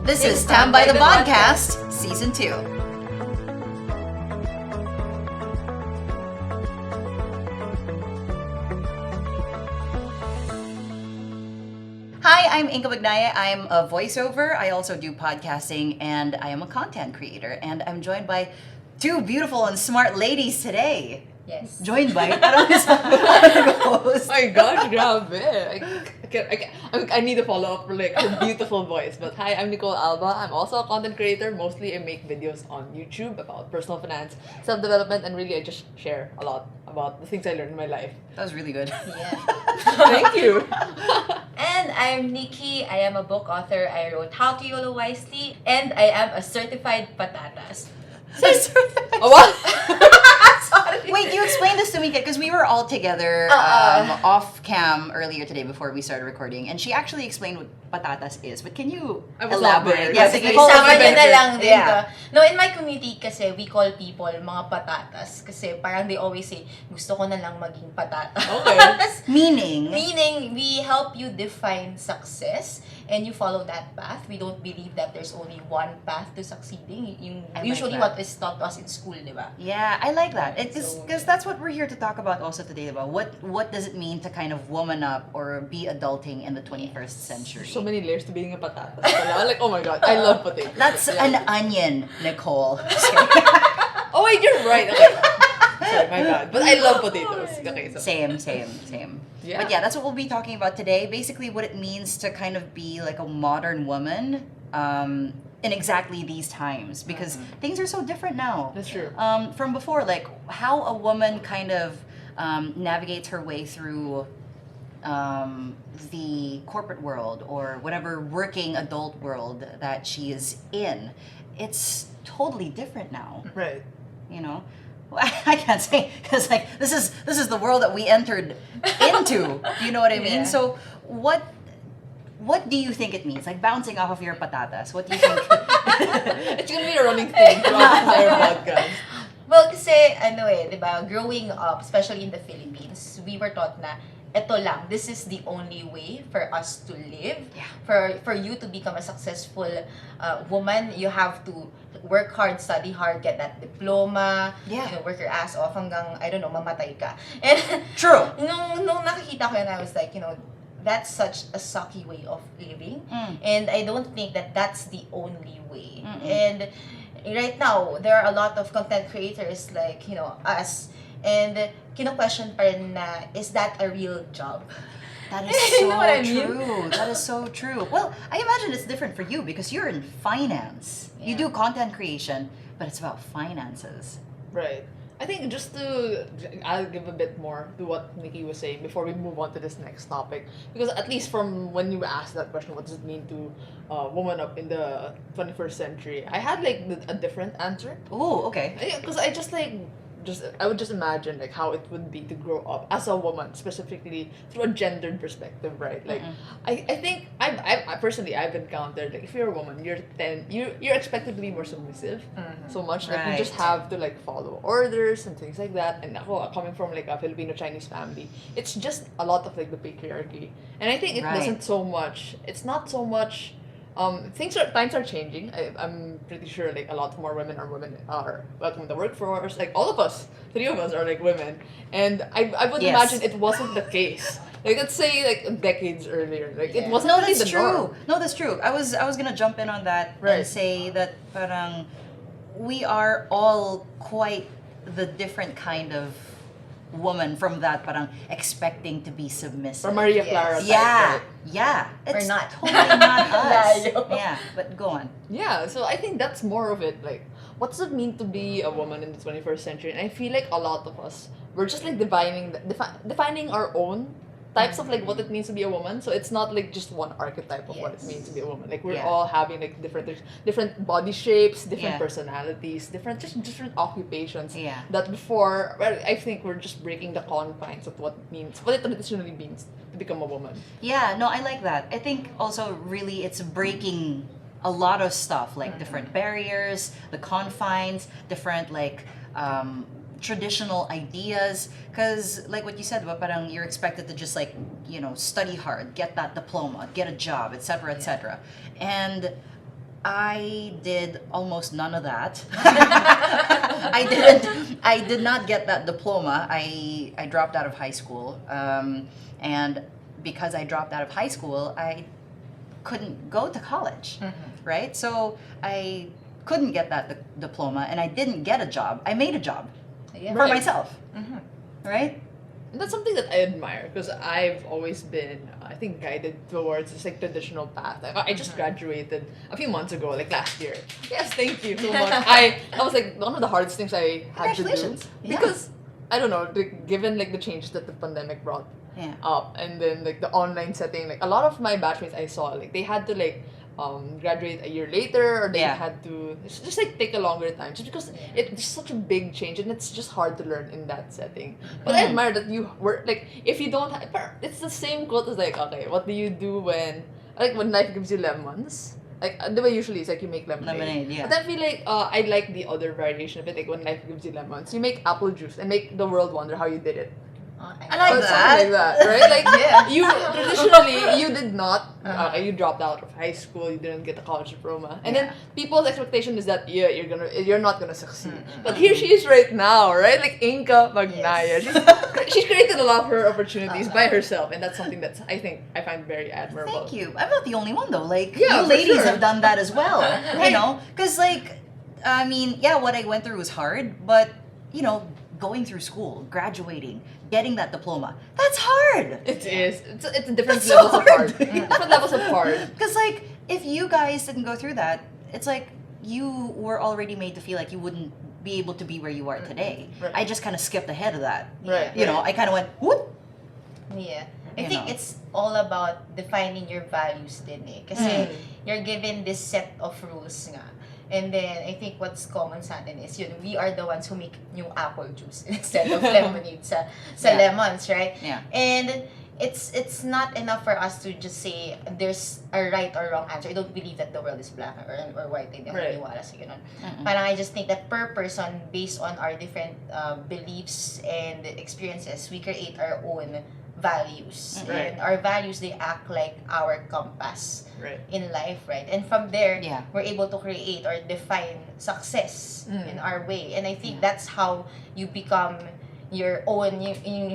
This is Tambay the Podcast, Season 2. Hi, I'm Inka Magnaye. I'm a voiceover. I also do podcasting, and I am a content creator. And I'm joined by two beautiful and smart ladies today. Yes. Joined by, I don't know. Oh my gosh, grabe. I need to follow up for like her beautiful voice. But hi, I'm Nicole Alba. I'm also a content creator. Mostly I make videos on YouTube about personal finance, self-development, and really I just share a lot about the things I learned in my life. That was really good. Yeah. Thank you. And I'm Nikki. I am a book author. I wrote How to YOLO Wisely. And I am a certified patatas. Oh, what? Sorry. Wait, you explained this to me because we were all together off cam earlier today before we started recording, and she actually explained what patatas is. But can you I was not there. elaborate? Yes, Sige, Nicole was sama nyo there. na lang din Yeah. to. No, in my community kasi, we call people mga patatas. Kasi parang they always say, gusto ko na lang maging patatas. Okay. Meaning, We help you define success and you follow that path. We don't believe that there's only one path to succeeding. I like Usually that. what is taught to us in school, di ba? yeah, I like that. Because So- that's what we're here to talk about also today. About what does it mean to kind of woman up or be adulting in the 21st century? So many layers to being a patatas. Like, oh my god, I love potatoes. That's Yeah. an onion, Nicole. Oh wait, you're right. Okay. Sorry, my bad. But I love potatoes. Okay, so. Same. Yeah. But yeah, that's what we'll be talking about today. Basically, what it means to kind of be like a modern woman in exactly these times, because things are so different now. That's true. From before, like how a woman kind of navigates her way through the corporate world or whatever working adult world that she is in. It's totally different now. Right. You know, I can't say because like this is the world that we entered into. Do you know what I mean? Yeah. So what do you think it means? Like bouncing off of your patatas. What do you think? It's gonna be a running thing throughout the entire podcast. Well, kasi, di ba, growing up, especially in the Philippines, we were taught na, eto lang, this is the only way for us to live. Yeah. For you to become a successful woman, you have to work hard, study hard, get that diploma, Yeah. work your ass off hanggang, I don't know, mamatay ka. And True. nung nakikita ko yun, I was like, that's such a sucky way of living. And I don't think that that's the only way. And right now, there are a lot of content creators like, us. And kino-question pa rin na, is that a real job? That is You so know what I mean? true. That is so true. Well, I imagine it's different for you because you're in finance. You Yeah. do content creation, but it's about finances. Right. I think I'll give a bit more to what Nikki was saying before we move on to this next topic. Because at least from when you asked that question, what does it mean to woman up in the 21st century? I had like a different answer. Oh, okay. Because I I would just imagine like how it would be to grow up as a woman, specifically through a gendered perspective, right? Like I think I personally I've encountered like if you're a woman, you're expected to be more submissive, so much like you just Right. have to like follow orders and things like that. And ako, coming from like a Filipino Chinese family, it's just a lot of like the patriarchy, and I think it Right. doesn't so much. It's not so much. Times are changing. I'm pretty sure like a lot more women are welcome in the workforce. Like all of us, three of us are like women, and I would Yes. imagine it wasn't the case. Like let's say like decades earlier, like it Yeah. wasn't No, really that's the norm. true. No, that's true. I was gonna jump in on that and Right. say that parang we are all quite the different kind of woman from that parang expecting to be submissive. From Maria Yes. Clara. type, Yeah, right? yeah. We're It's not. totally not us. Layo. Yeah, but go on. Yeah, so I think that's more of it. Like, what does it mean to be a woman in the 21st century? And I feel like a lot of us, we're just like defining our own types of like what it means to be a woman. So it's not like just one archetype of what it Yes. means to be a woman. Like we're Yeah. all having like different body shapes, different Yeah. personalities, different occupations. Yeah. That before, well, I think we're just breaking the confines of what it traditionally means to become a woman. Yeah, no, I like that. I think also really it's breaking a lot of stuff like different barriers, the confines, different like traditional ideas, because like what you said, diba, parang you're expected to just like, you know, study hard, get that diploma, get a job, etc., etc. And I did almost none of that. I did not get that diploma. I dropped out of high school. And because I dropped out of high school, I couldn't go to college, right? So I couldn't get that diploma, and I didn't get a job. I made a job Yeah. for Right. myself, right? And that's something that I admire because I've always been, I think, guided towards this like traditional path. Like, I just graduated a few months ago, like last year. Yes, thank you so much. That was like one of the hardest things I had to do Congratulations. Yeah. because I don't know, given like the changes that the pandemic brought up, and then like the online setting, like a lot of my batchmates I saw, like they had to like graduate a year later, or they had to just like take a longer time, just because it's such a big change and it's just hard to learn in that setting. But I admire that you were like, if you don't have, it's the same quote as like, okay, what do you do when life gives you lemons? Like the way usually it's like you make lemonade. Yeah. But I feel like I like the other variation of it, like when life gives you lemons, you make apple juice and make the world wonder how you did it. I like Or that. something like that, right? Like Yeah. you traditionally you did not. You dropped out of high school. You didn't get a college diploma, and then people's expectation is that you're not gonna succeed. But here she is right now, right? Like Inka Magnaye. She's created a lot of her opportunities by herself, and that's something that I find very admirable. Thank you. I'm not the only one though. Like Yeah, you for ladies sure. have done that as well. Right. You know, because like, I mean, yeah, what I went through was hard, but you know, going through school, graduating, getting that diploma, that's hard. It is. It's different That's so levels of hard. hard. Different levels of hard. Because like, if you guys didn't go through that, it's like you were already made to feel like you wouldn't be able to be where you are today. Right. I just kind of skipped ahead of that. Right. You know, I kind of went, whoop. Yeah. I You think know. it's all about defining your values din eh. Kasi you're given this set of rules nga. And then, I think what's common sa atin is, we are the ones who make yung apple juice instead of lemonade sa lemons, right? Yeah. And it's not enough for us to just say there's a right or wrong answer. I don't believe that the world is black or white. Hindi ako Right. naniniwala sa ganun. Parang I just think that per person, based on our different beliefs and experiences, we create our own values. Right. And our values, they act like our compass Right. in life, right? And from there, Yeah. we're able to create or define success in our way. And I think that's how you become your own,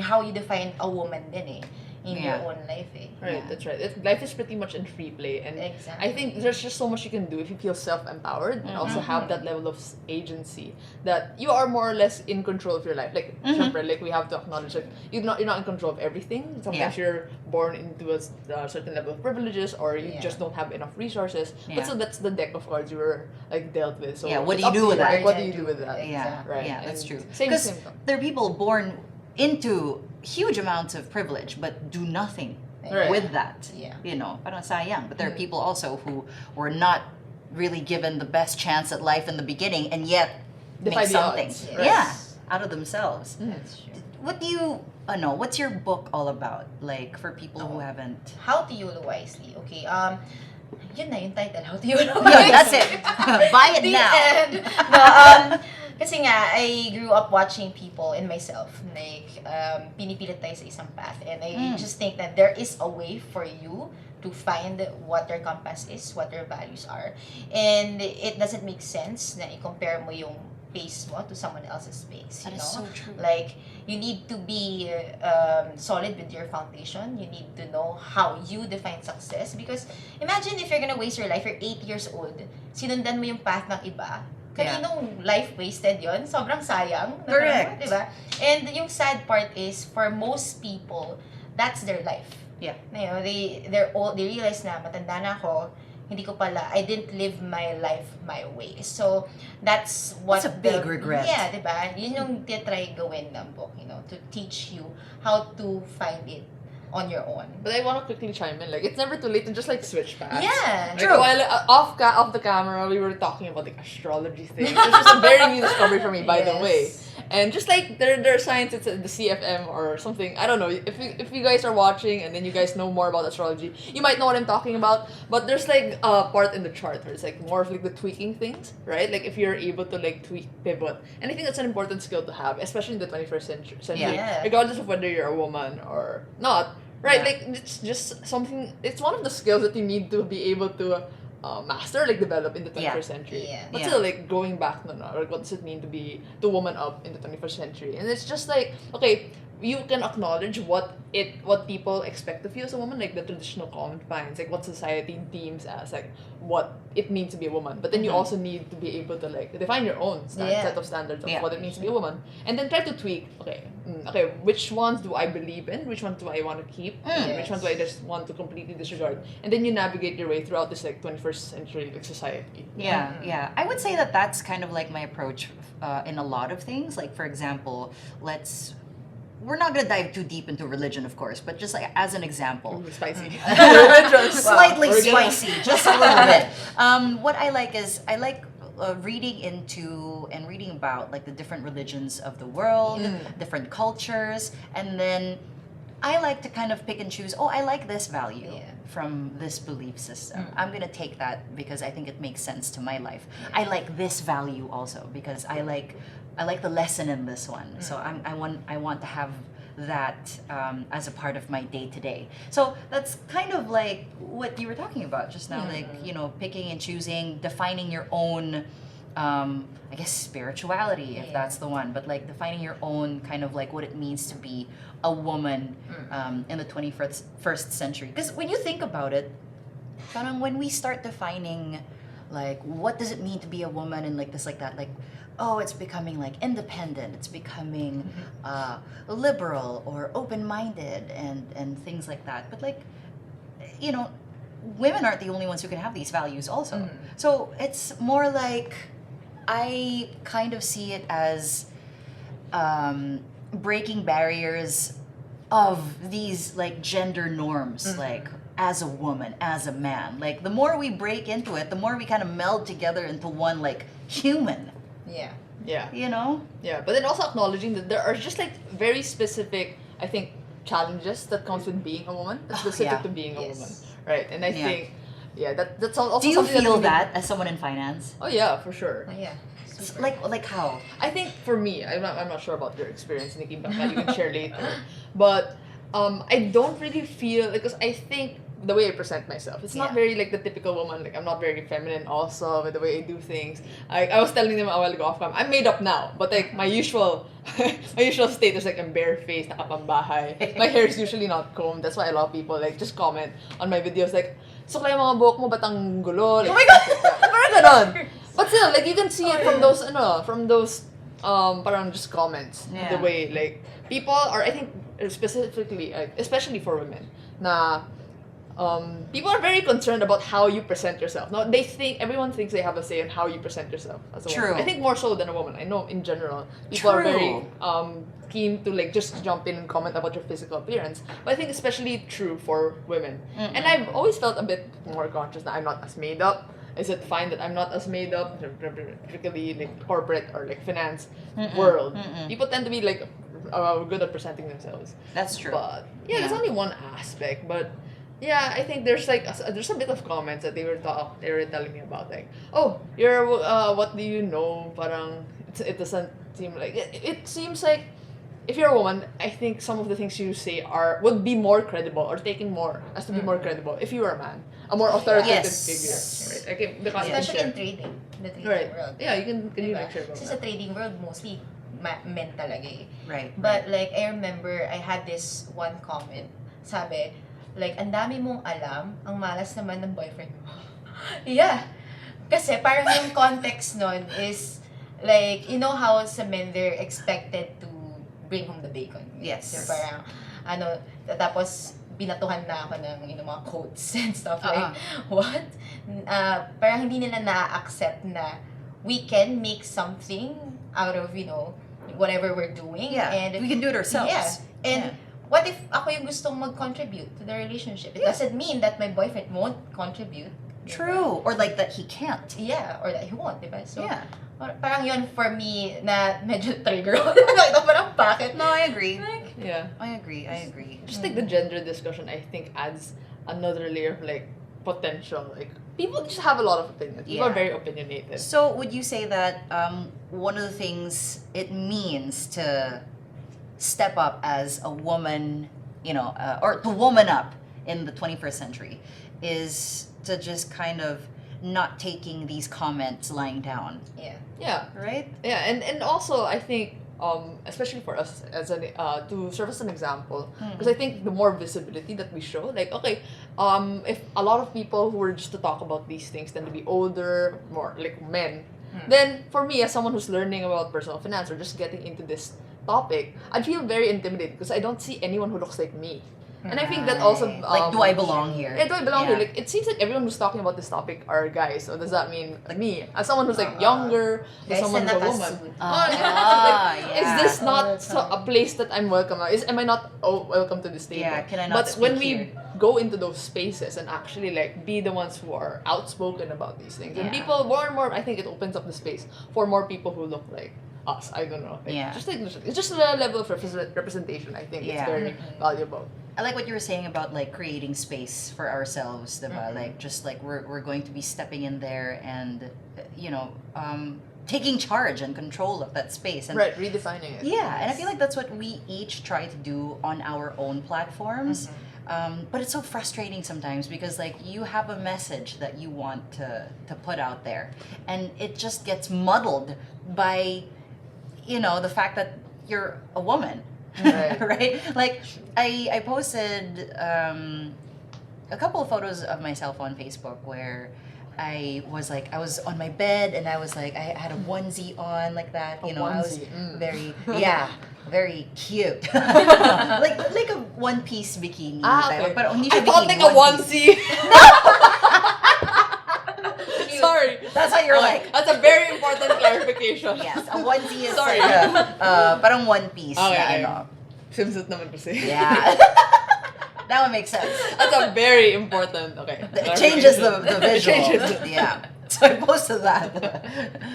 how you define a woman din eh, in your own life eh. Right, Yeah. that's right. Life is pretty much in free play, and Exactly. I think there's just so much you can do if you feel self-empowered and also have that level of agency that you are more or less in control of your life. Like, syempre, like we have to acknowledge that you're not in control of everything. Sometimes you're born into a certain level of privileges, or you just don't have enough resources. Yeah. But so that's the deck of cards you were like dealt with. So Yeah, what it's do you up do to with that? Like, what do you do with that? Yeah, Right. yeah, that's And true. Same. Because there are people born into huge amounts of privilege but do nothing Right. with that. Yeah. You know, parang sayang. But there are people also who were not really given the best chance at life in the beginning and yet Defy make the something. odds. Right. Yeah, out of themselves. That's true. What do you know? What's your book all about? Like for people who haven't. How to Yule Wisely. Okay, yun na yung title. How to Yule Wisely. Yeah, that's it. Buy it The now. end. No, kasi nga, I grew up watching people and myself, like, pinipilit tayo sa isang path. And I just think that there is a way for you to find what your compass is, what your values are. And it doesn't make sense na i-compare mo yung pace mo to someone else's pace. That You is know? so true. Like, you need to be solid with your foundation. You need to know how you define success. Because imagine if you're gonna waste your life, you're 8 years old, sinundan mo yung path ng iba, kaninong life wasted yon? Sobrang sayang. Correct. Diba? And yung sad part is, for most people, that's their life. Yeah. You know, they realize na matanda na ako, hindi ko pala, I didn't live my life my way. So, that's what That's a big regret. Yeah, diba? Yun yung titry gawin ng book, to teach you how to find it on your own. But I want to quickly chime in. Like, it's never too late to just like switch paths. Yeah, Like, while off the camera, we were talking about like astrology things. It's just a very new discovery for me, by the way. And just like there are signs, it's the CFM or something. I don't know if you guys are watching and then you guys know more about astrology, you might know what I'm talking about. But there's like a part in the chart where it's like more of like the tweaking things, right? Like if you're able to like tweak, pivot, and I think that's an important skill to have, especially in the 21st century, Yeah. regardless of whether you're a woman or not. Right, Yeah. like it's just something. It's one of the skills that you need to be able to master, like develop in the 21st century. Yeah. But Yeah. still, like growing back, no, like what does it mean to be to woman up in the 21st century? And it's just like, okay, you can acknowledge what people expect of you as a woman, like the traditional confines, like what society deems as like what it means to be a woman. But then you also need to be able to like define your own set of standards of Yeah. what it means to be a woman, and then try to tweak. Okay, which ones do I believe in? Which ones do I want to keep? Which ones do I just want to completely disregard? And then you navigate your way throughout this like 21st century like society. Yeah, yeah. I would say that that's kind of like my approach in a lot of things. Like, for example, we're not going to dive too deep into religion, of course, but just like as an example. Ooh, spicy. Slightly We're gonna- spicy, just a little bit. What I like is I like reading into and reading about like the different religions of the world, different cultures, and then I like to kind of pick and choose. Oh, I like this value from this belief system. I'm gonna take that because I think it makes sense to my life. I like this value also because I like the lesson in this one. So I want to have that as a part of my day to day. So that's kind of like what you were talking about just now, like, you know, picking and choosing, defining your own, I guess, spirituality, if that's the one, but like defining your own kind of like what it means to be a woman in the 21st century. Because when you think about it, parang when we start defining like what does it mean to be a woman and like this, like that, like, oh, it's becoming like independent, it's becoming liberal or open-minded and things like that. But like, you know, women aren't the only ones who can have these values also. So it's more like, I kind of see it as breaking barriers of these like gender norms, like as a woman, as a man. Like the more we break into it, the more we kind of meld together into one like human. Yeah. You know? Yeah, but then also acknowledging that there are just like very specific, I think, challenges that comes with being a woman, that's specific to being a woman, right? And I think, that's also Do you something feel we- that as someone in finance? Oh yeah, for sure. Like how? I think for me, I'm not sure about your experience, Nikki, but you can share later. But I don't really feel, because I think the way I present myself, it's not very like the typical woman. Like I'm not very feminine also with the way I do things. I was telling them a while ago off cam, I'm made up now, but like my usual state is like I'm barefaced, nakapambahay. My hair is usually not combed. That's why a lot of people like just comment on my videos like, so kaya mga buhok mo batang gulo? Like, oh my god! Parang ganon. But still, like you can see it from those parang just comments. The way like people are, I think specifically, especially for women, na people are very concerned about how you present yourself. No, everyone thinks they have a say in how you present yourself as a woman. I think more so than a woman. I know in general people are very keen to like just jump in and comment about your physical appearance. But I think especially true for women. And I've always felt a bit more conscious that I'm not as made up. Is it fine that I'm not as made up, particularly like corporate or like finance world? People tend to be like good at presenting themselves. That's true. But yeah, that's only one aspect. But yeah, I think there's like there's a bit of comments that they were telling me about, like, oh, you're what do you know? Parang it doesn't seem like it seems like if you're a woman, I think some of the things you say would be more credible or taken more as to be more credible if you were a man, a more authoritative figure, right? Okay, Especially in trading, the trading world. Yeah, you can Diba? like share about Kasi that. sa trading world, mostly men talaga eh. Right. But like, I remember I had this one comment. Sabi, like, ang dami mong alam, ang malas naman ng boyfriend mo. Yeah. Kasi parang yung context nun is, like, you know how sa men they're expected to bring home the bacon. Yes. So parang, tapos binatuhan na ako ng mga quotes and stuff like, what? Parang hindi nila na-accept na we can make something out of, whatever we're doing. Yeah, And we can do it ourselves. Yeah. And what if ako yung gustong mag-contribute to the relationship? It doesn't mean that my boyfriend won't contribute. True. Or like that he can't. Yeah, or that he won't, diba? So, Yeah. parang yun for me na medyo trigger ako. Nakita parang bakit? No, I agree. Like, Yeah. I agree. Just like the gender discussion, I think adds another layer of like potential. Like people just have a lot of opinions. People are very opinionated. So would you say that one of the things it means to step up as a woman, or to woman up in the 21st century is to just kind of not taking these comments lying down, Yeah. Yeah. right? Yeah, and also I think especially for us as an to serve as an example, because I think the more visibility that we show, like okay, if a lot of people who were just to talk about these things tend to be older, more like men, then for me as someone who's learning about personal finance or just getting into this topic, I'd feel very intimidated because I don't see anyone who looks like me. And I think that also Like, do I belong here? Yeah, do I belong Yeah. here? Like it seems like everyone who's talking about this topic are guys. So does that mean like me as someone who's like younger, as Guys someone na who's a woman? nakasuit. Like, yeah. is this not a place that I'm welcome? Am I not welcome to this table? Yeah, can I not But speak when we here? go into those spaces and actually like be the ones who are outspoken about these things, and Yeah. people more and more, I think it opens up the space for more people who look like us. I don't know. Like, Yeah. it's just a level of representation. I think it's Yeah. very valuable. I like what you were saying about like creating space for ourselves, diba? Like just like we're going to be stepping in there and taking charge and control of that space. And Right, redefining it. yeah, and I feel like that's what we each try to do on our own platforms. But it's so frustrating sometimes because like you have a message that you want to put out there, and it just gets muddled by the fact that you're a woman. Right. Right? Like I posted a couple of photos of myself on Facebook where I was on my bed and I was like I had a onesie on like that, I was onesie, very very cute. like a one piece bikini. Okay. Pero hindi I siya thought bikini, like a one piece. onesie. Sorry. That's how you're like. That's a very important clarification. Yes, a onesie is Sorry. parang one piece. Okay. Na, Swimsuit naman kasi. yeah. That would make sense. That's a very important, okay. It changes the It visual. changes the- Yeah. So I posted that.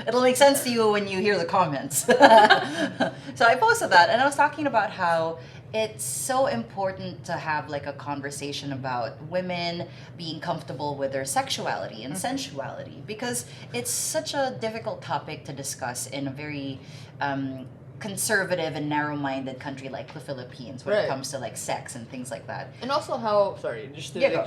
It'll make sense to you when you hear the comments. So I posted that and I was talking about how it's so important to have like a conversation about women being comfortable with their sexuality and sensuality, because it's such a difficult topic to discuss in a very conservative and narrow-minded country like the Philippines when Right. it comes to like sex and things like that. And also how, sorry, just to Yeah, go.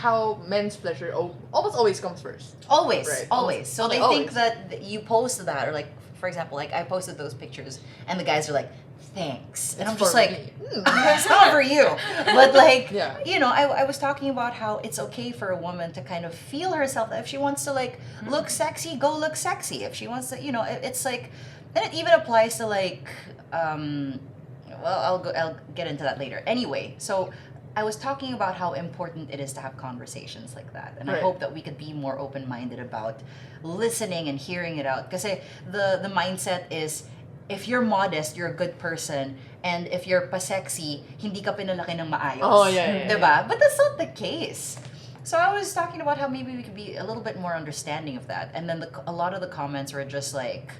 how men's pleasure almost always comes first. Always, Right. always. So Okay, they think always. that you posted that, or like, for example, like I posted those pictures, and the guys are like, "Thanks," and It's I'm just for like, me. "It's not for you." But like, Yeah. I was talking about how it's okay for a woman to kind of feel herself. That if she wants to like look sexy, go look sexy. If she wants to, it's like, and it even applies to like, well, I'll get into that later. Anyway, so I was talking about how important it is to have conversations like that, and I Right. hope that we could be more open-minded about listening and hearing it out. Because the mindset is, if you're modest, you're a good person, and if you're pa-sexy, hindi ka pinalaki ng maayos. Oh, yeah. Diba? But that's not the case. So I was talking about how maybe we could be a little bit more understanding of that, and then a lot of the comments were just like,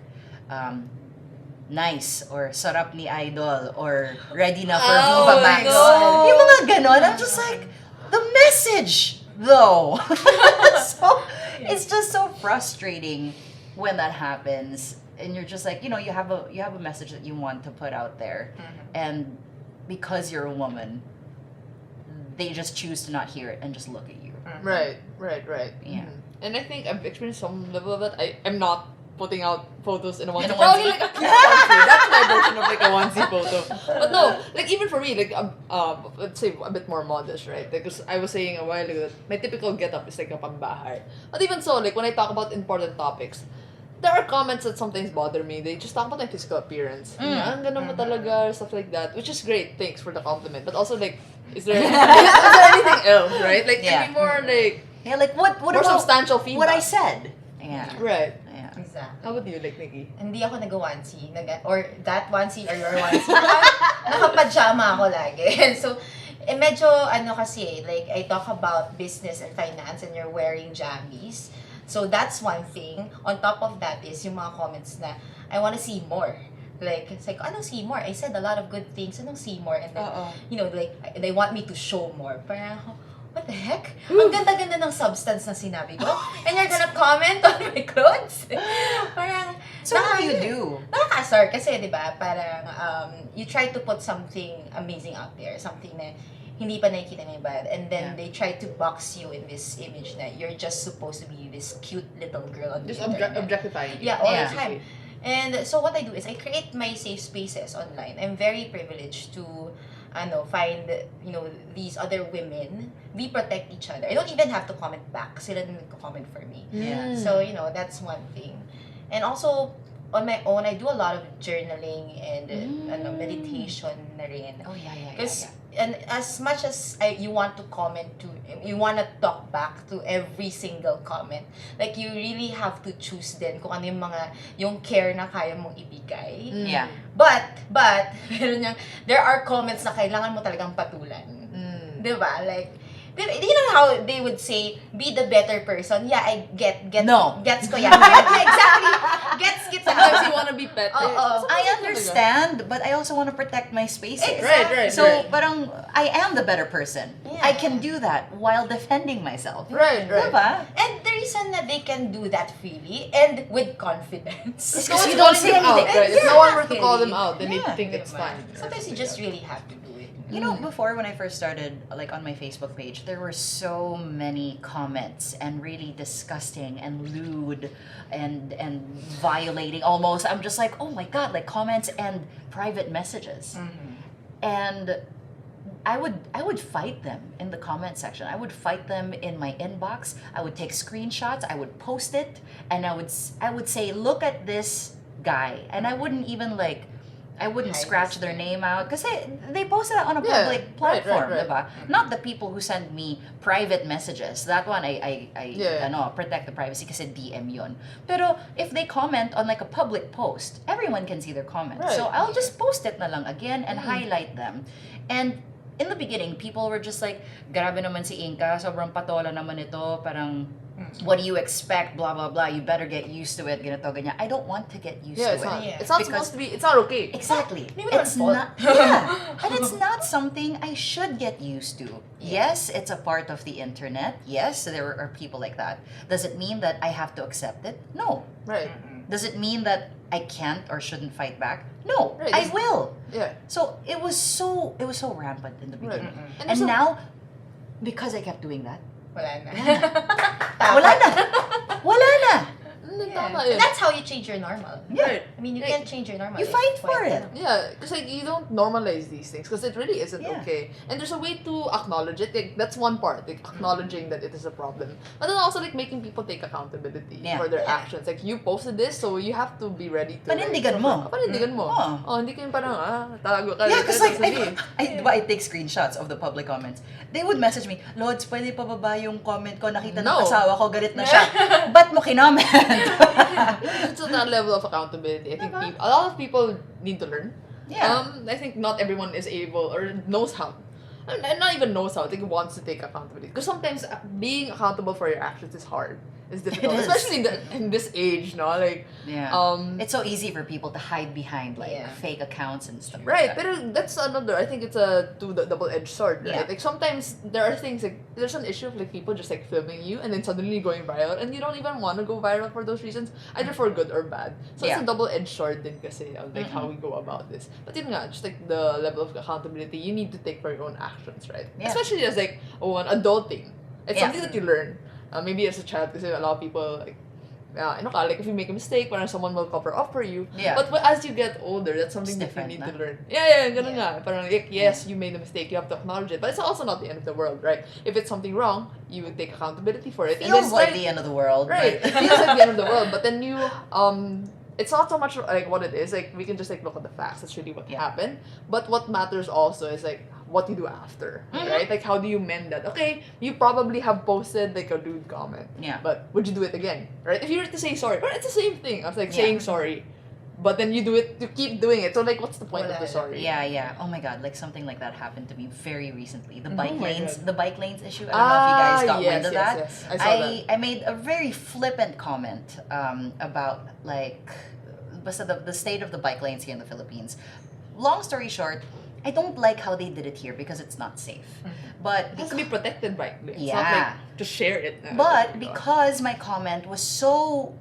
nice, or sarap ni idol, or ready na for Oh Viva my Max. God. Yung mga ganon, I'm just like, the message, though. So, it's just so frustrating when that happens, and you're just like, you have a message that you want to put out there, and because you're a woman, they just choose to not hear it and just look at you. Right. Yeah. And I think I've experienced some level of it. I'm not putting out photos in a onesie. In a Probably onesie. like a cute onesie. That's my version of like a onesie photo. But no, like even for me, like let's say a bit more modest, right? Because I was saying a while ago that my typical get-up is like a pambahay. But even so, like when I talk about important topics, there are comments that sometimes bother me. They just talk about my physical appearance. Ang ganda mo talaga, stuff like that. Which is great. Thanks for the compliment. But also like, is there anything else, right? Like Yeah. maybe more like Yeah, like what more about substantial feedback. what I said? Yeah. Right. Yeah. Exactly. How about you, like Nikki? Hindi ako nag-onesie. Or that onesie or your onesie. Nakapajama ako lagi. So, medyo kasi, like, I talk about business and finance and you're wearing jammies. So, that's one thing. On top of that is yung mga comments na, I want to see more. Like, it's like, anong see more? I said a lot of good things. Anong see more? And then, like, they want me to show more. Parang, what the heck? Ang ganda-ganda ng substance na sinabi ko. And you're gonna comment on my clothes? Parang, So what do you do? nakaka-sar kasi, di ba? Parang, you try to put something amazing out there. Something na hindi pa nakikita na yung bayad. And then Yeah. they try to box you in this image na you're just supposed to be this cute little girl on the Just internet. objectifying. Yeah, all Yeah. the time. And so what I do is I create my safe spaces online. I'm very privileged to find, these other women. We protect each other. I don't even have to comment back. Sila na nagko-comment for me. Yeah. So, that's one thing. And also, on my own, I do a lot of journaling and meditation na rin. Oh, yeah. Because and as much as you want to comment to, you want to talk back to every single comment, like you really have to choose din kung ano yung care na kaya mong ibigay. Yeah. But there are comments na kailangan mo talagang patulan. Diba? Like, you know how they would say, be the better person? Yeah, I get No. gets ko yan. Yeah, exactly. Gets kita. Sometimes you want to be petty. I understand, but I also want to protect my spaces. Right. So, parang, I am the better person. Yeah. I can do that while defending myself. Right. Diba? And the reason that they can do that freely and with confidence. It's No 'cause one's you don't calling say them out, anything. right? If no one were to call them out, then Yeah. they think it's fine. Sometimes you just really have to do it. You know, before when I first started, like on my Facebook page, there were so many comments and really disgusting and lewd and violating almost. I'm just like, oh my god, like comments and private messages. And I would fight them in the comment section. I would fight them in my inbox. I would take screenshots. I would post it, and I would say, look at this guy, and I wouldn't even I wouldn't Hide scratch his their name. name out because they posted it on a Yeah, public right, platform, right. diba? Not the people who send me private messages. That one I Yeah. protect the privacy kasi DM yun. Pero if they comment on like a public post, everyone can see their comments. Right. So I'll just post it na lang again and highlight them. And in the beginning, people were just like, grabe naman si Inka, sobrang patola naman ito, parang what do you expect, blah blah blah, you better get used to it, ganito ganyan. I don't want to get used Yeah, to it's not. it. It's not Because- supposed to be. It's not okay. Exactly. Maybe It's not fault. not, yeah. And it's not something I should get used to. Yes, it's a part of the internet. Yes, there are people like that. Does it mean that I have to accept it? No. Right. Does it mean that I can't or shouldn't fight back? No. Right, I will. Yeah. So it was so rampant in the Right. beginning. And And so- now, because I kept doing that, Wala na. wala na. Wala na. Tama Yeah. yun. That's how you change your normal. Right. I mean, you Like, can't change your normal. You if fight for fight it. ka na. Yeah, because like you don't normalize these things because it really isn't Yeah. okay. And there's a way to acknowledge it. Like that's one part, like acknowledging that it is a problem. But then also like making people take accountability Yeah. for their Yeah. actions. Like you posted this, so you have to be ready to. Panindigan mo. Panindigan mo. Oh. Oh, hindi ka yung parang tago ka. Yeah, because like sasabihin. I take screenshots of the public comments. They would message me, Lods, pwede pa baba yung comment ko, nakita ng No. asawa ko, galit na siya. Ba't mo kinoment? It's at that level of accountability. I think a lot of people need to learn. Yeah. I think not everyone is able or knows how. And not even knows how. I think wants to take accountability. Because sometimes being accountable for your actions is hard. It's difficult, It is. especially in this age, no? Like, Yeah. It's It's so easy for people to hide behind like Yeah. fake accounts and stuff. right. Like that. But that's another. I think it's a double-edged sword, right? Yeah. Like sometimes there are things like there's an issue of like people just like filming you and then suddenly going viral, and you don't even want to go viral for those reasons, either for good or bad. So it's a Yeah. double-edged sword din kasi of like how we go about this. But yun nga, just like the level of accountability you need to take for your own actions, right? Yeah. Especially as like an adulting. It's Yeah. something that you learn. Maybe as a child, kasi a lot of people like, like if you make a mistake, parang someone will cover up for you. Yeah. But as you get older, that's something It's that different, you need na? to learn. Yeah, ganun nga. Parang like, yes, you made a mistake, you have to acknowledge it. But it's also not the end of the world, right? If it's something wrong, you would take accountability for it. Feels like the end of the world. Right. But It feels like the end of the world. But then you, it's not so much like what it is. Like we can just like look at the facts. That's really what Yeah. happened. But what matters also is like what you do after, right? Like how do you mend that? Okay, you probably have posted like a lewd comment. Yeah. But would you do it again, right? If you were to say sorry, right, it's the same thing. I was like Yeah. saying sorry, but then you do it to keep doing it. So like, what's the point of the Wala. sorry? Yeah. Oh my god, like something like that happened to me very recently. The bike Oh my lanes, God. the bike lanes issue. I don't know if you guys got wind of that. Yes. I saw that. I made a very flippant comment about like basta the state of the bike lanes here in the Philippines. Long story short, I don't like how they did it here because it's not safe. But It has to be protected rightly. It's Yeah. not like to share it. But because my comment was so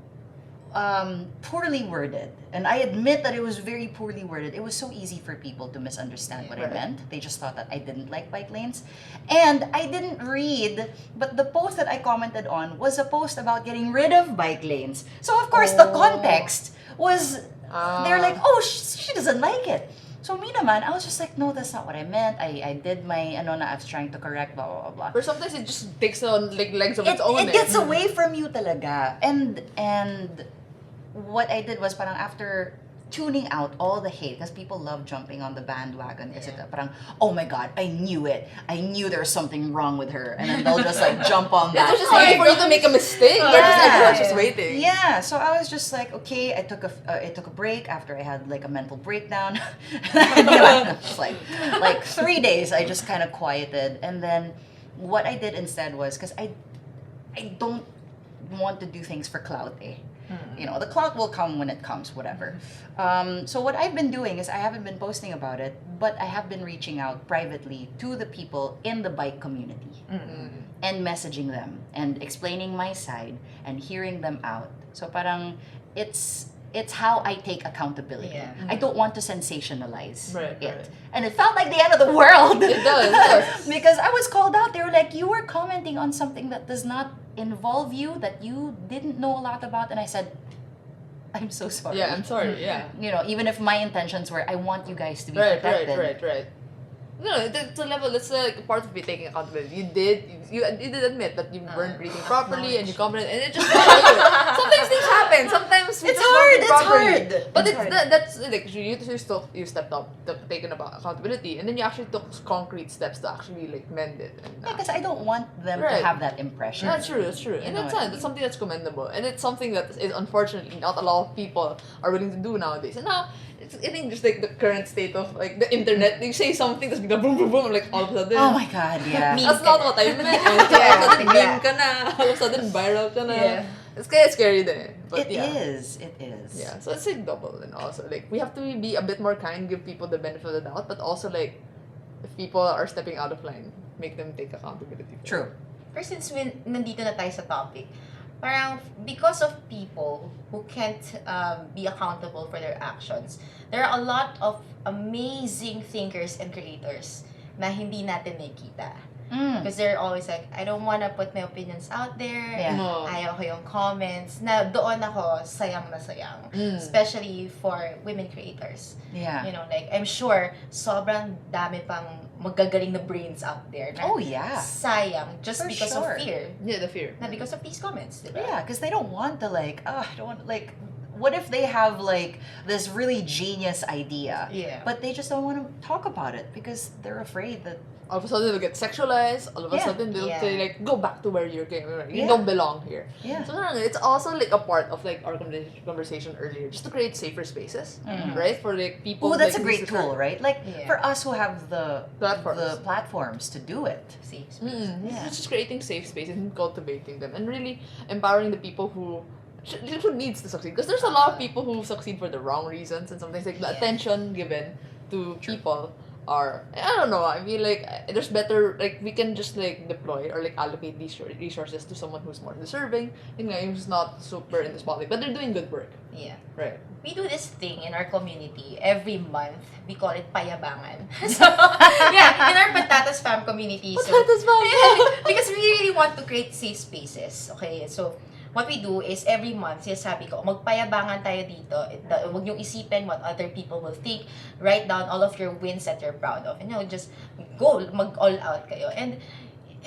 poorly worded. And I admit that it was very poorly worded. It was so easy for people to misunderstand what I meant. They just thought that I didn't like bike lanes. And I didn't read, but the post that I commented on was a post about getting rid of bike lanes. So of course the context was, they're like, oh, she doesn't like it. So me naman, I was just like, no, that's not what I meant. I did my, I was trying to correct, blah, blah, blah, blah. But sometimes it just takes on like legs of its own. It gets away from you talaga. And what I did was parang after tuning out all the hate, because people love jumping on the bandwagon, kasi parang, oh my God, I knew it. I knew there was something wrong with her. And then they'll just like jump on that. They're just waiting for you to make a mistake. They're just everyone's just waiting. Yeah, so I was just like, okay, I took a break after I had like a mental breakdown. It's like 3 days, I just kind of quieted. And then what I did instead was, because I don't want to do things for clout, the clout will come when it comes, whatever. So what I've been doing is I haven't been posting about it, but I have been reaching out privately to the people in the bike community and messaging them and explaining my side and hearing them out. So parang it's how I take accountability. Yeah. I don't want to sensationalize Right. And it felt like the end of the world. It does. Because I was called out. They were like, you were commenting on something that does not involve you, that you didn't know a lot about. And I said, I'm so sorry. Yeah, I'm sorry. Yeah. Even if my intentions were, I want you guys to be protected. Right. No, it's a level. It's like part of me taking accountability. You did admit that you weren't reading properly, and you commented, and it just sometimes things happen. Sometimes we It's just don't hard, read it's properly. hard. But It's hard. that's like you stepped up, taken about accountability, and then you actually took concrete steps to actually like mend it. Because I don't want them Right. to have that impression. That's true. And know that's what I fine. That's something that's commendable, and it's something that is unfortunately not a lot of people are willing to do nowadays. And now, I think just like the current state of like the internet, you say something, that's bigla boom boom boom, like all of a sudden. Oh my God, yeah. That's not what I meant. All of a sudden, meme ka na. All of a sudden, viral ka na. Yeah. It's kind of scary din. But It is. Yeah, so it's like double, and also like we have to be a bit more kind, give people the benefit of the doubt, but also like if people are stepping out of line, make them take accountability. True. Pero since nandito na tayo sa topic, parang because of people who can't be accountable for their actions, there are a lot of amazing thinkers and creators na hindi natin nakikita. Because they're always like, I don't wanna put my opinions out there. Yeah. Ayaw ko yung comments. Na doon ako sayang na sayang. Especially for women creators. Yeah. Like, I'm sure sobrang dami pang magagaling na brains out there. Na Oh, yeah. sayang just For because sure. of fear. Yeah, the fear. Na because of these comments, diba? Yeah, because they don't want to I don't want what if they have like this really genius idea, Yeah. but they just don't want to talk about it because they're afraid that All of a sudden they'll get sexualized. All of a Yeah. sudden they'll Yeah. say like, go back to where you came. You Yeah. don't belong here. Yeah. So it's also like a part of like our conversation earlier, just to create safer spaces, right? For like people. oh, that's like, a great tool, right? Like Yeah. for us who have the Platforms. platforms to do it. See, Yeah. It's just creating safe spaces and cultivating them, and really empowering the people who needs to succeed. Because there's a lot of people who succeed for the wrong reasons, and sometimes like the Yeah. attention given to people are, I don't know, I feel like there's better, like we can just like deploy or like allocate these resources to someone who's more deserving, who's not super in the spotlight, but they're doing good work. Yeah. Right. We do this thing in our community every month. We call it payabangan. So, yeah, in our Patatas Fam community. Because we really want to create safe spaces. Okay, so what we do is every month, sinasabi ko, magpayabangan tayo dito. Huwag niyong isipin what other people will think. Write down all of your wins that you're proud of. And just go, mag-all out kayo. And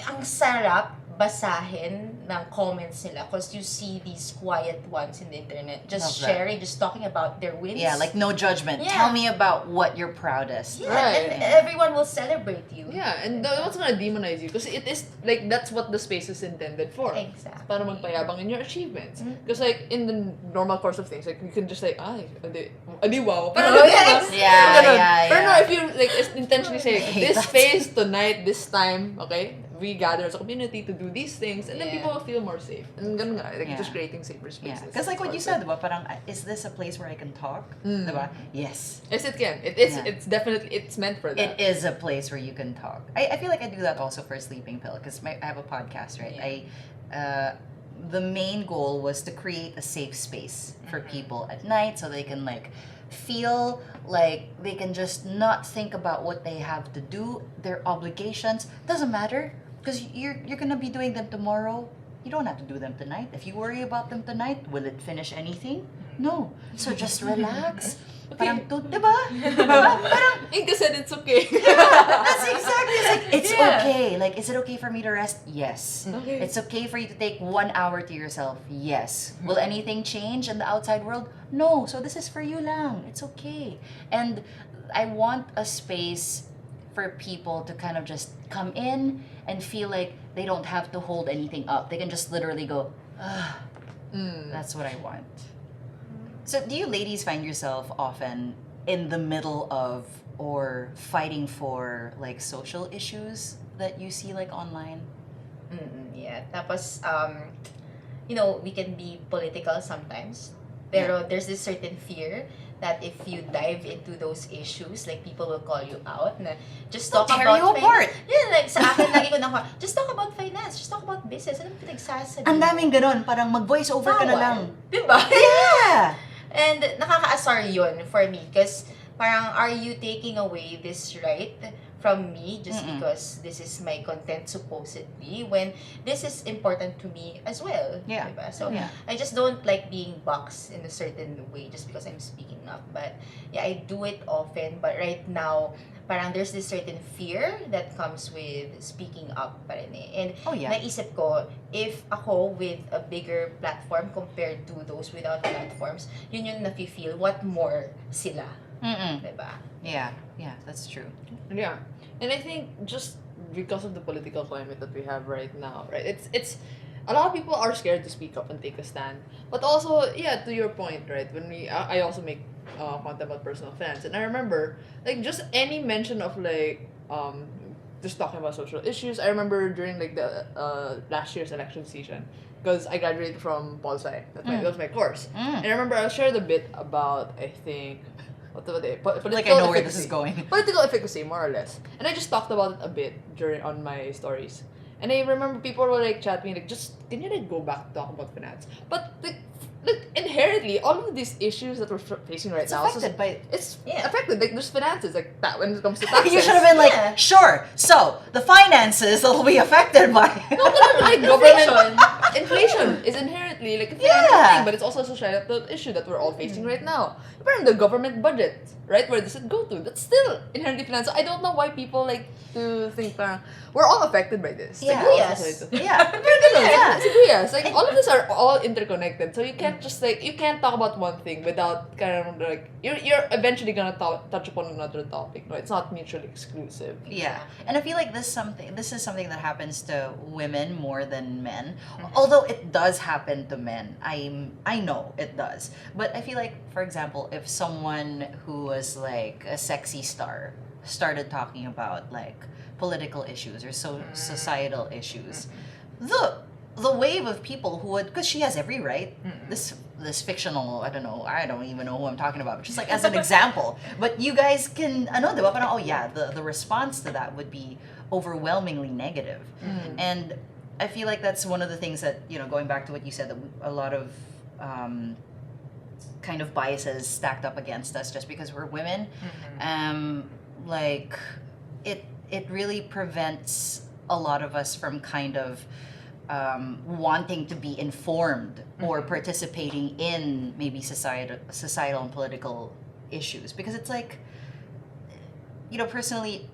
ang sarap basahin ng comments nila because you see these quiet ones in the internet just Love that. sharing, just talking about their wins. Yeah, like no judgment. Yeah. Tell me about what you're proudest. Yeah, Right. and everyone will celebrate you. Yeah, and no one's gonna demonize you because it is like that's what the space is intended for. Exactly. Para magpayabang in your achievements. Because like in the normal course of things, like you can just like, adi wow. Pero Oh, yes. Pero no, if you like intentionally say, I hate this that. space tonight, this time, okay, we gather as a community to do these things, and then Yeah. people will feel more safe. And ganun nga, like Yeah. just creating safer Yeah, spaces. because like what you said, diba? Parang, is this a place where I can talk? Diba? Yes. Yes, it can. It is. Yeah. It's definitely. It's meant for that. It is a place where you can talk. I feel like I do that also for Sleeping Pill because I have a podcast, right? Yeah. the main goal was to create a safe space for people at night so they can like feel like they can just not think about what they have to do, their obligations. Doesn't matter because you're gonna be doing them tomorrow. You don't have to do them tonight. If you worry about them tonight, will it finish anything? No. So just relax. Parang, diba? Parang, Inka said it's okay. that's exactly. It's like, it's Yeah. okay. Like, is it okay for me to rest? Yes. Okay. It's okay for you to take 1 hour to yourself? Yes. Will anything change in the outside world? No. So this is for you lang. It's okay. And I want a space for people to kind of just come in and feel like they don't have to hold anything up. They can just literally go, ah, that's what I want. So do you ladies find yourself often in the middle of or fighting for like social issues that you see like online? Yeah. Tapos, you know, we can be political sometimes. Pero there's this certain fear that if you dive into those issues, like people will call you out. Na, just They'll talk tear about you apart. Yeah, like sa akin lagi ko na just talk about finance, just talk about business. Anong pinagsasabi? Ang daming ganon, parang mag-voice over ka na Bawal. lang. Diba? Yeah! And nakaka-asar yun for me because parang are you taking away this right from me just because this is my content supposedly when this is important to me as well. Yeah. Diba? So Yeah. I just don't like being boxed in a certain way just because I'm speaking up. But yeah, I do it often. But right now, parang there's this certain fear that comes with speaking up pa rin eh. And Oh yeah. naisip ko, if ako with a bigger platform compared to those without platforms, yun yung nafe-feel, what more sila, diba? Yeah, yeah, that's true. Yeah, and I think just because of the political climate that we have right now, right? It's a lot of people are scared to speak up and take a stand. But also, yeah, to your point, right? When I also make content about personal finance, and I remember like just any mention of like just talking about social issues. I remember during like the last year's election season because I graduated from Pol Sci. That was my course, and I remember I shared a bit about I think. Like I know where this is going. Political efficacy, more or less. And I just talked about it a bit on my stories. And I remember people were like chat me like, just can you like go back to talk about finance? But like inherently, all of these issues that we're facing right It's now, affected by... it's Yeah. affected. Like there's finances, like that when it comes to taxes. You should have been like, Yeah. sure, so the finances will be affected by... No, like government inflation is inherently like a financial Yeah. thing, but it's also a societal issue that we're all facing right now. Remember the government budget, right? Where does it go to? That's still inherently financial. I don't know why people like to think we're all affected by this. Yeah. Like, Yes. Yeah. yeah. Yes, like all of this are all interconnected. So you can't just like you can't talk about one thing without kind of like you're eventually gonna touch upon another topic. No, it's not mutually exclusive. Yeah, and I feel like this is something that happens to women more than men. Although it does happen to men, I know it does. But I feel like, for example, if someone who was like a sexy star started talking about like political issues or societal issues, the wave of people who would, because she has every right. This fictional, I don't even know who I'm talking about, but just like as an example. But you guys can, diba? Parang, oh yeah, the response to that would be overwhelmingly negative. And I feel like that's one of the things that, going back to what you said, that a lot of kind of biases stacked up against us just because we're women. Like it really prevents a lot of us from kind of wanting to be informed or participating in maybe societal and political issues, because it's like, personally,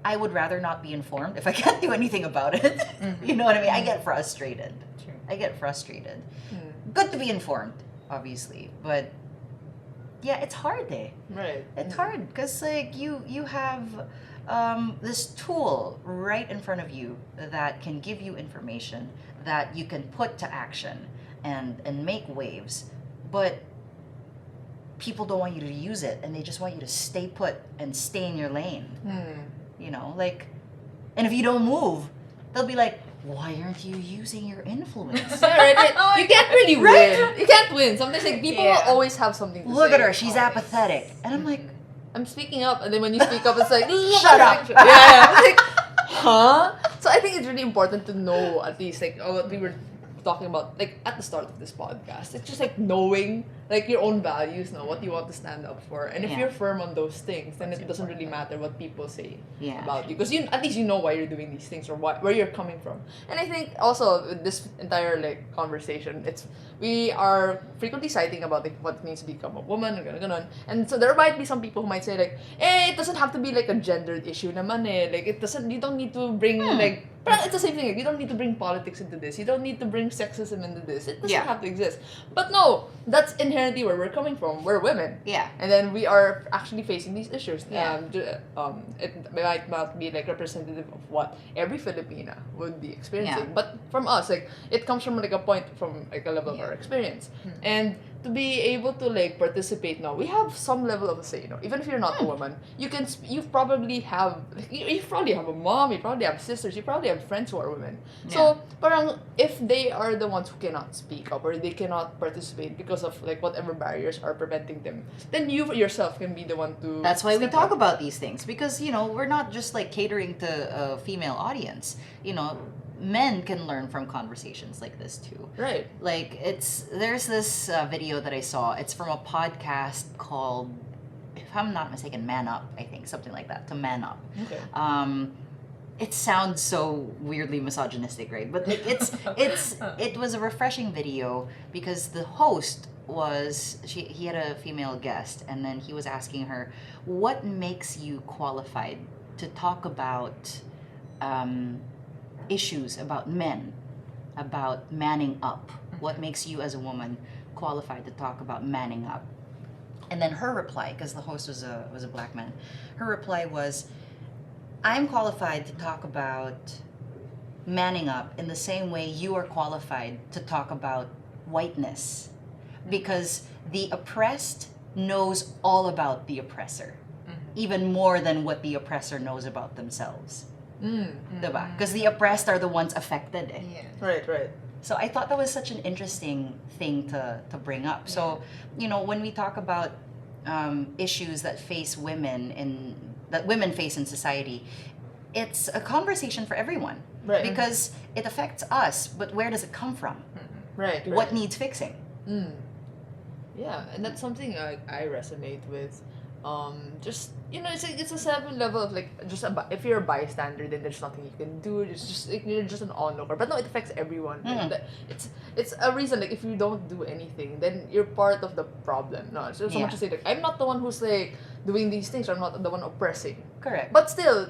I would rather not be informed if I can't do anything about it. You know what I mean? I get frustrated. True. I get frustrated. Good to be informed, obviously, but yeah, it's hard, eh? Right. It's hard because like you have this tool right in front of you that can give you information that you can put to action and make waves, but people don't want you to use it and they just want you to stay put and stay in your lane. Like, and if you don't move, they'll be like, why aren't you using your influence? Yeah, right. You can't really win. You can't win. Sometimes like people will always have something to say. Look at her, she's apathetic. And I'm like, I'm speaking up, and then when you speak up, it's like Shut up. Yeah, it's like, huh? So I think it's really important to know at least like what we were talking about, like, at the start of this podcast. It's just like knowing, like, your own values, know what you want to stand up for. And if Yeah. you're firm on those things, then it doesn't really matter what people say Yeah. about you. Because you, at least you know why you're doing these things or where you're coming from. And I think also with this entire, like, conversation, we are frequently citing about, like, what it means to become a woman, and so there might be some people who might say, like, it doesn't have to be like a gendered issue naman eh. Like, you don't need to bring like, but it's the same thing. Like, you don't need to bring politics into this. You don't need to bring sexism into this. It doesn't Yeah. have to exist. But no, that's inherently where we're coming from. We're women. Yeah. And then we are actually facing these issues. Yeah. It might not be like representative of what every Filipina would be experiencing. Yeah. But from us, like, it comes from like a point, from like a level of our experience. And to be able to like participate now, we have some level of a say. Even if you're not a woman, you probably have, like, you probably have a mom, you probably have sisters, you probably have friends who are women. So parang if they are the ones who cannot speak up or they cannot participate because of like whatever barriers are preventing them, then you yourself can be the one to. That's why we step talk up. about these things, because we're not just like catering to a female audience. Men can learn from conversations like this too. Right. Like, there's this video that I saw. It's from a podcast called, if I'm not mistaken, Man Up, I think, something like that, to Man Up. Okay. It sounds so weirdly misogynistic, right? But it was a refreshing video because the host he had a female guest, and then he was asking her, what makes you qualified to talk about issues about men, about manning up? What makes you as a woman qualified to talk about manning up? And then her reply, because the host was a black man, her reply was, I'm qualified to talk about manning up in the same way you are qualified to talk about whiteness, because the oppressed knows all about the oppressor, even more than what the oppressor knows about themselves. Diba? Because the oppressed are the ones affected. Yeah. Right. So I thought that was such an interesting thing to bring up. So, when we talk about issues that face women that women face in society, it's a conversation for everyone. Right. Because it affects us, but where does it come from? Right. What needs fixing? Yeah, and that's something I resonate with. Just it's a seven level of like if you're a bystander, then there's nothing you can do. It's just like, you're just an onlooker. But no, it affects everyone. And it's a reason, like, if you don't do anything, then you're part of the problem. No, it's just so much to say, like, I'm not the one who's like doing these things. I'm not the one oppressing. Correct. But still,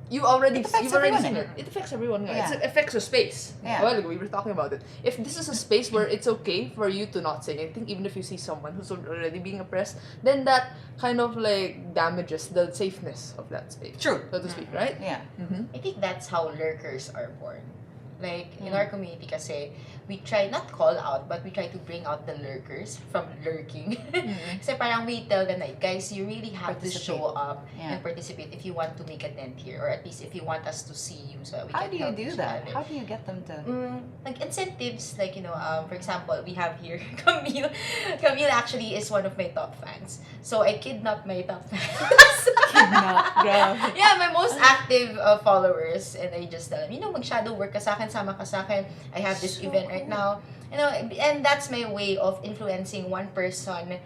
you've already seen everyone. it. It affects everyone. Yeah. It affects a space. Yeah. A while ago we were talking about it. If this is a space where it's okay for you to not say anything, even if you see someone who's already being oppressed, then that kind of like damages the safeness of that space. True. So to speak, right? Yeah. I think that's how lurkers are born. Like, in our community kasi, we try, not call out, but we try to bring out the lurkers from lurking. Kasi parang we tell them, like, guys, you really have to show up and participate if you want to make a dent here, or at least if you want us to see you, so we How can do you help do each that? other. How do you get them to? Like incentives, like, for example, we have here Camille. Camille actually is one of my top fans. So I kidnapped my top fans. Yeah, my most active followers, and I just tell them, mag-shadow work ka sa akin, sama ka sa akin. I have this event right now. And that's my way of influencing one person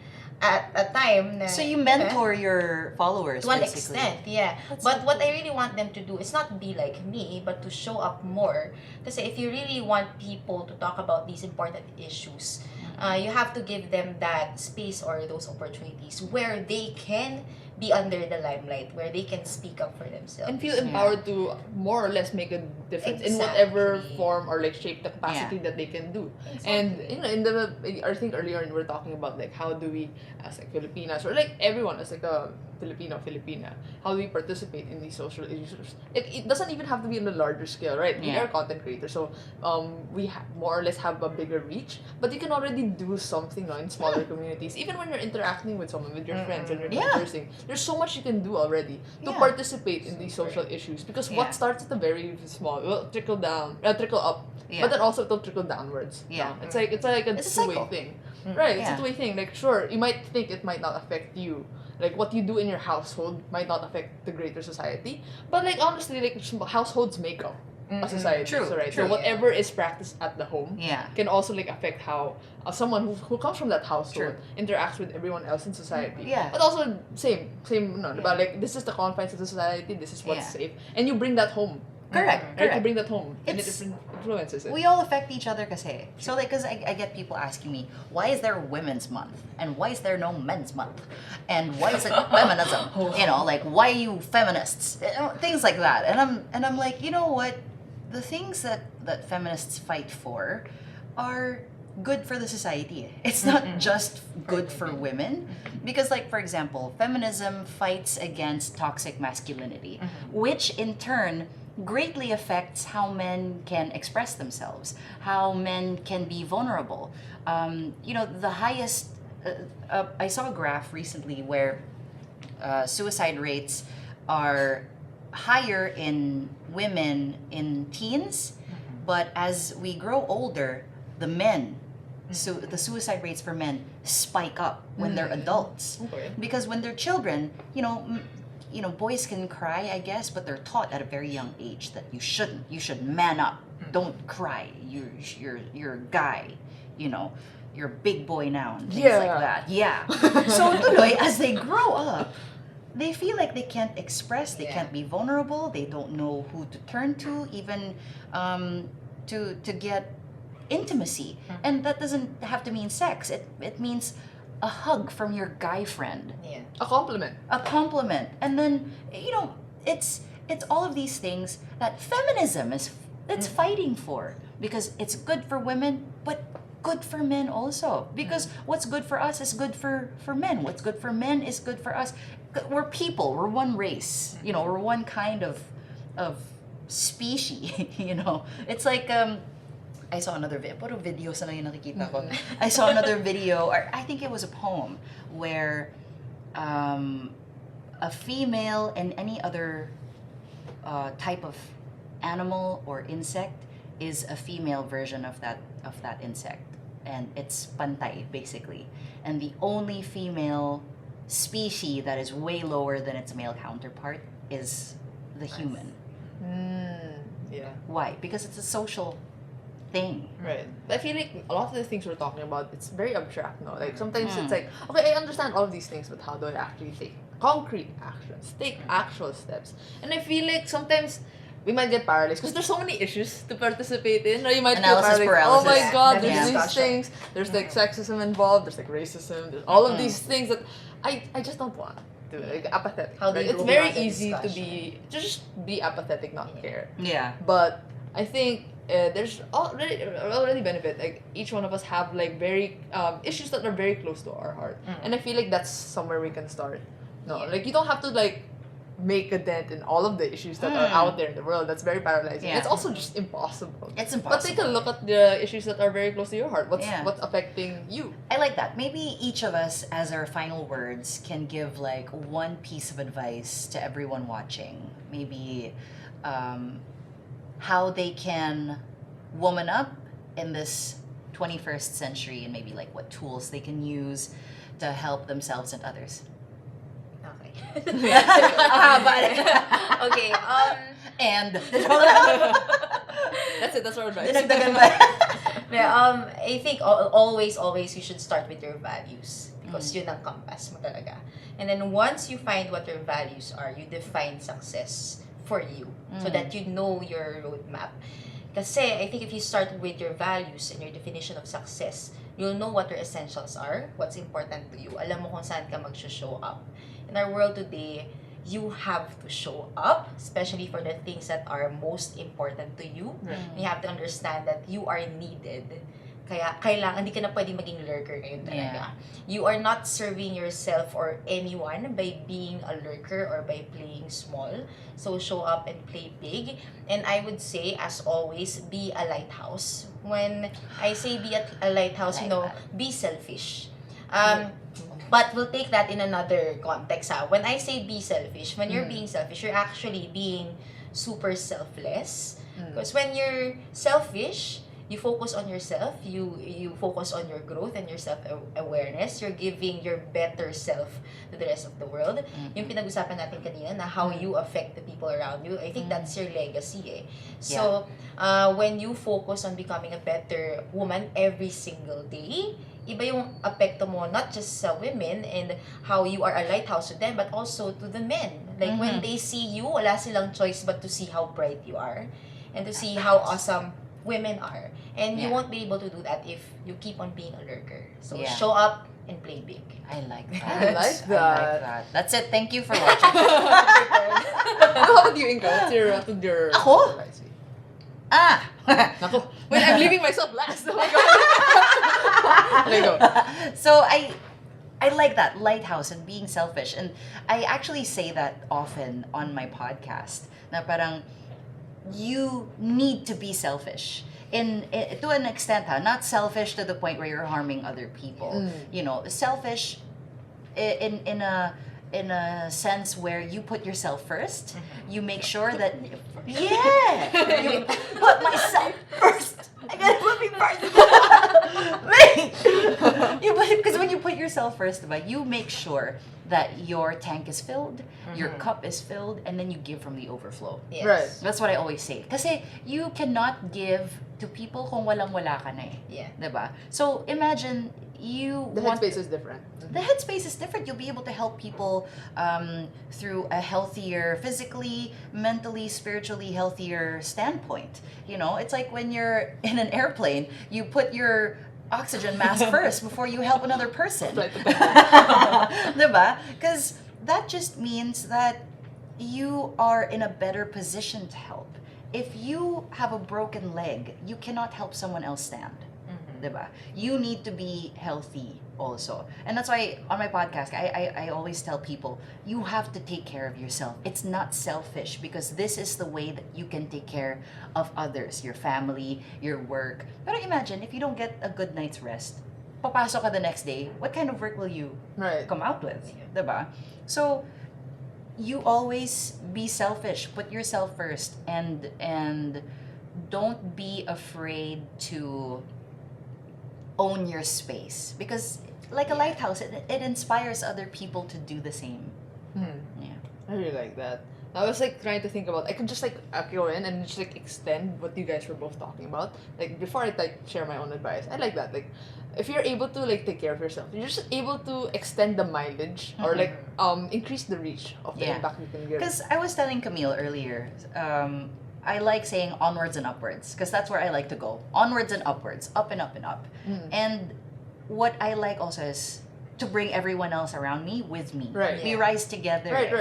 at a time. So you mentor your followers, to an basically. extent, yeah. But what I really want them to do is not be like me, but to show up more. Because if you really want people to talk about these important issues, you have to give them that space or those opportunities where they can be under the limelight, where they can speak up for themselves. And feel empowered to more or less make a difference in whatever form or like shape the capacity that they can do. And I think earlier we were talking about like how do we as like Filipinas or like everyone as like a Filipina, how do we participate in these social issues? It doesn't even have to be on a larger scale, right? We are content creators, so we more or less have a bigger reach, but you can already do something in smaller communities. Even when you're interacting with someone, with your friends, and you're conversing, there's so much you can do already to participate in these social issues, because what starts at the very small will trickle up, but then also it'll trickle downwards. It's like a two-way thing. Right, it's a two-way thing. Like, sure, you might think it might not affect you. Like, what you do in your household might not affect the greater society. But, like, honestly, like, households make up. a society. True, So, right. true. So whatever is practiced at the home Yeah. can also like affect how someone who comes from that household True. interacts with everyone else in society. Yeah. But also same no, about like this is the confines of the society, this is what's Yeah. safe, and you bring that home. Correct. Right, Correct. you bring that home, and it It's- influences it. We all affect each other kasi. So like, cause I get people asking me, why is there Women's Month? And why is there no Men's Month? And why is it feminism? You know, like, why are you feminists? Things like that. And I'm like, you know what? The things that feminists fight for are good for the society. It's not just good for women. Because like, for example, feminism fights against toxic masculinity, which in turn greatly affects how men can express themselves, how men can be vulnerable. You know, the highest, I saw a graph recently where suicide rates are higher in women in teens, but as we grow older, the men, so the suicide rates for men spike up when they're adults. Okay. Because when they're children, you know, boys can cry, I guess, but they're taught at a very young age that you shouldn't. You should man up. Don't cry. You're a guy. You know, you're a big boy now and things like Yeah. that. Yeah. So tuloy, as they grow up, they feel like they can't express. They Yeah. can't be vulnerable. They don't know who to turn to, even to get intimacy. And that doesn't have to mean sex. It means a hug from your guy friend, Yeah. A compliment. a compliment, and then you know it's all of these things that feminism is it's fighting for, because it's good for women but good for men also, because what's good for us is good for men, what's good for men is good for us. We're people, we're one race, you know, we're one kind of species. You know, it's like I saw another video. Puro videos na lang yung nakikita ko. I saw another video, or I think it was a poem, where a female and any other type of animal or insect is a female version of that insect, and it's pantay basically. And the only female species that is way lower than its male counterpart is the human. Yeah. Why? Because it's a social thing. Right. I feel like a lot of the things we're talking about, it's very abstract, no? Like sometimes it's like, okay, I understand all of these things, but how do I actually take concrete actions, take actual steps? And I feel like sometimes we might get paralyzed because there's so many issues to participate in. Or you might feel Analysis paralyzed. Oh my paralysis. god, Yeah. there's these Discussion. things. There's like sexism involved. There's like racism. There's all of these things that I just don't want to. Like apathetic. How do right? you It's go very beyond the easy to discussion? just be apathetic, not care. Yeah. But I think there's already benefit. Like each one of us have like very issues that are very close to our heart, and I feel like that's somewhere we can start. No, Yeah. like you don't have to like make a dent in all of the issues that are out there in the world. That's very paralyzing. Yeah. It's also just impossible. It's But take a impossible. look at the issues that are very close to your heart. What's Yeah. what's affecting you? I like that. Maybe each of us, as our final words, can give like one piece of advice to everyone watching. Maybe how they can woman up in this 21st century, and maybe like what tools they can use to help themselves and others. Okay. But Okay. and That's it. That's our advice. dinagdagan ba? Yeah, I think always you should start with your values, because yun ang compass mo talaga. And then once you find what your values are, you define success for you so that you know your roadmap. Kasi I think if you start with your values and your definition of success, you'll know what your essentials are, what's important to you. Alam mo kung saan ka mag-show up. In our world today, you have to show up, especially for the things that are most important to you. You have to understand that you are needed. Kaya kailangan, hindi ka na pwedeng maging lurker ngayon talaga. You are not serving yourself or anyone by being a lurker or by playing small. So show up and play big. And I would say, as always, be a lighthouse. When I say be a lighthouse, you know, be selfish. But we'll take that in another context. When I say be selfish, when you're being selfish, you're actually being super selfless. Because when you're selfish, you focus on yourself, you focus on your growth and your self-awareness, you're giving your better self to the rest of the world. Yung pinag-usapan natin kanina na how you affect the people around you, I think that's your legacy eh. So, when you focus on becoming a better woman every single day, iba yung apekto mo, not just sa women and how you are a lighthouse to them, but also to the men. Like, when they see you, wala silang choice but to see how bright you are and to see how awesome women are. And you won't be able to do that if you keep on being a lurker. So, show up and play big. I like that. I like that. That's it. Thank you for watching. How about you, Inka? What's your Ako? advice? Naku. Wait, I'm leaving myself last. Oh my God. Okay, go. So I like that, lighthouse and being selfish. And I actually say that often on my podcast. Na parang, you need to be selfish. To an extent, not selfish to the point where you're harming other people. You know, selfish in a sense where you put yourself first. You make sure that you put myself first. I gotta put me first. Because when you put yourself first, you make sure that your tank is filled, your cup is filled, and then you give from the overflow. Yes. Right. That's what I always say. Kasi you cannot give to people kung walang-wala ka na eh. Yeah. Diba? So imagine you The want... headspace is different. The headspace is different. You'll be able to help people through a healthier, physically, mentally, spiritually healthier standpoint. You know, it's like when you're in an airplane, you put your oxygen mask first before you help another person. Diba? Because that just means that you are in a better position to help. If you have a broken leg, you cannot help someone else stand. Diba? You need to be healthy also. And that's why on my podcast, I always tell people, you have to take care of yourself. It's not selfish because this is the way that you can take care of others, your family, your work. But imagine if you don't get a good night's rest, papasok ka the next day, what kind of work will you come out with? Diba? So, you always be selfish. Put yourself first and don't be afraid to own your space, because like a lighthouse, it inspires other people to do the same. Yeah. I really like that. I was like trying to think about, I could just like go in and just like extend what you guys were both talking about. Like before I like share my own advice, I like that. Like if you're able to like take care of yourself, you're just able to extend the mileage or like increase the reach of the impact you can give. Because I was telling Camille earlier, I like saying onwards and upwards because that's where I like to go. Onwards and upwards, up and up and up. And what I like also is to bring everyone else around me with me. Right. We rise together. Right.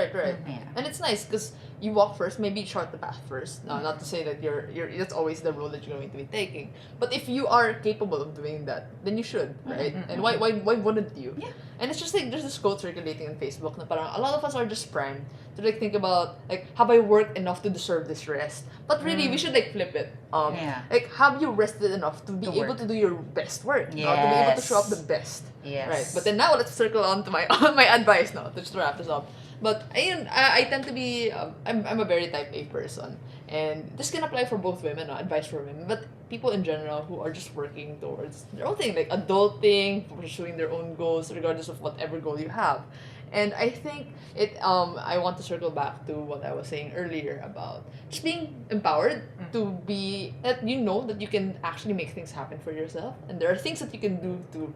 Yeah. And it's nice because you walk first, maybe chart the path first. No, not to say that you're that's always the role that you're going to be taking. But if you are capable of doing that, then you should, right? And why wouldn't you? Yeah. And it's just like there's this quote circulating on Facebook na parang a lot of us are just primed to like think about like, have I worked enough to deserve this rest? But really we should like flip it. Like have you rested enough to be able to do your best work? No? To be able to show up the best. Yes. Right. But then now let's circle on to my my advice now to just wrap this up. But ayun, I tend to be I'm a very type A person, and this can apply for both women, advice for women, but people in general who are just working towards their own thing, like adulting, pursuing their own goals, regardless of whatever goal you have. And I think I want to circle back to what I was saying earlier about just being empowered to be that you know that you can actually make things happen for yourself, and there are things that you can do to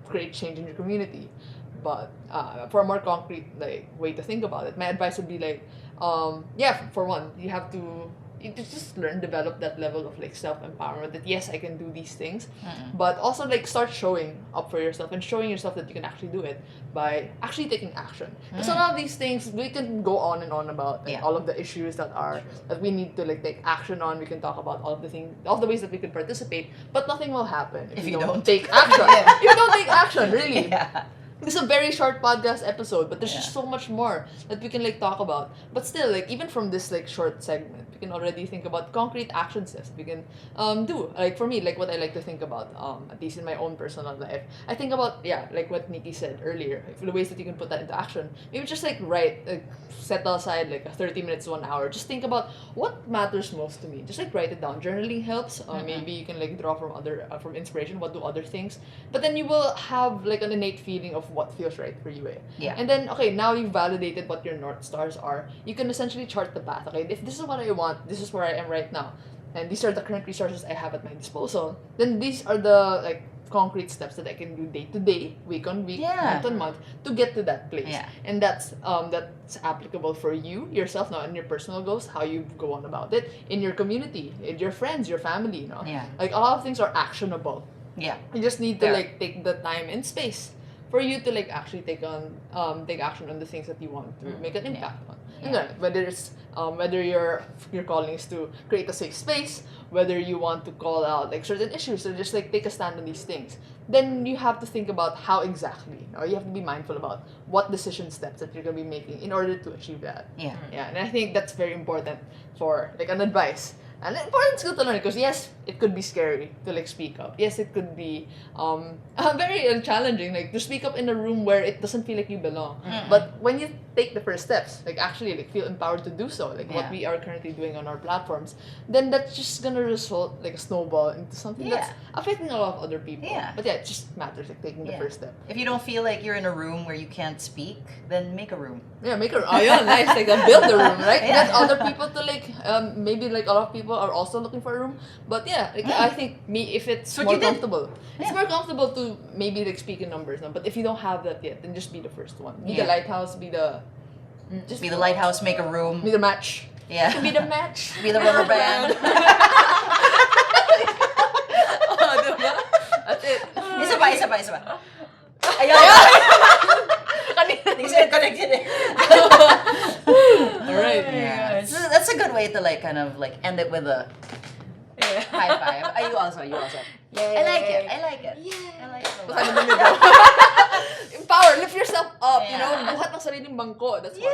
create change in your community. But for a more concrete like way to think about it, my advice would be like, for one, you have to just learn, develop that level of like self-empowerment that yes, I can do these things, but also like start showing up for yourself and showing yourself that you can actually do it by actually taking action. Because a lot of these things we can go on and on about like, all of the issues that we need to like take action on. We can talk about all of the things, all the ways that we can participate, but nothing will happen if you don't take action. If you don't take action, really. This is a very short podcast episode, but there's just so much more that we can like talk about. But still, like even from this like short segment, we can already think about concrete action steps we can do. Like for me, like what I like to think about, at least in my own personal life, I think about like what Nikki said earlier, like, the ways that you can put that into action. Maybe just like set aside like 30 minutes to 1 hour. Just think about what matters most to me. Just like write it down. Journaling helps. Maybe you can like draw from from inspiration. What do other things? But then you will have like an innate feeling of what feels right for you. Yeah. And then okay, now you've validated what your North Stars are. You can essentially chart the path. Okay, if this is what I want, this is where I am right now, and these are the current resources I have at my disposal. Then these are the like concrete steps that I can do day to day, week on week, month on month to get to that place. Yeah. And that's applicable for you yourself now in your personal goals, how you go on about it in your community, in your friends, your family. You know, like a lot of things are actionable. Yeah. You just need to like take the time and space for you to like actually take action on the things that you want to make an impact on. And then, whether it's whether your calling is to create a safe space, whether you want to call out like certain issues or just like take a stand on these things, then you have to think about how exactly, or you have to be mindful about what decision steps that you're gonna be making in order to achieve that. Yeah. Yeah, and I think that's very important for like an advice. And important skill to learn because yes, it could be scary to like speak up. Yes, it could be very challenging like to speak up in a room where it doesn't feel like you belong. But when you take the first steps, like actually like feel empowered to do so, like what we are currently doing on our platforms, then that's just gonna result like a snowball into something that's affecting a lot of other people. Yeah. But yeah, it just matters like taking the first step. If you don't feel like you're in a room where you can't speak, then make a room. Yeah, make a nice. Like build the room, right? Get other people to like maybe like a lot of people are also looking for a room. But yeah, like, I think if it's more comfortable, it's more comfortable to maybe like speak in numbers now. But if you don't have that yet, then just be the first one. Be the lighthouse. Be the be the lighthouse. Make a room. Be the match. Yeah. Be the match. Be the rubber band. That's it. Isa pa. Ayun. Kanina connected eh. All right. Yeah. So that's a good way to like kind of like end it with a high five. You also. Yeah. I like it. Yeah. I like it a lot. Ano mo nito? Empower, lift yourself up, you know, buhat ng sariling bangko. That's why.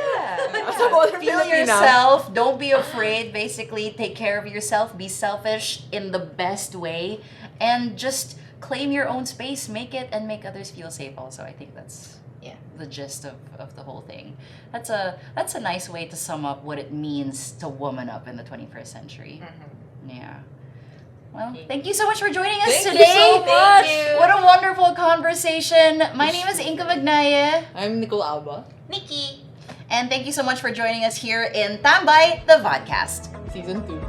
As a modern Feel Filipina. yourself. Don't be afraid. Basically, take care of yourself. Be selfish in the best way, and just claim your own space. Make it and make others feel safe. Also, I think that's the gist of the whole thing. That's a nice way to sum up what it means to woman up in the 21st century. Yeah. Well, thank you so much for joining us Thank today. you so much. What a wonderful conversation. My name is Inka Magnaye. I'm Nicole Alba. Nikki. And thank you so much for joining us here in Tambay, the podcast. Season 2.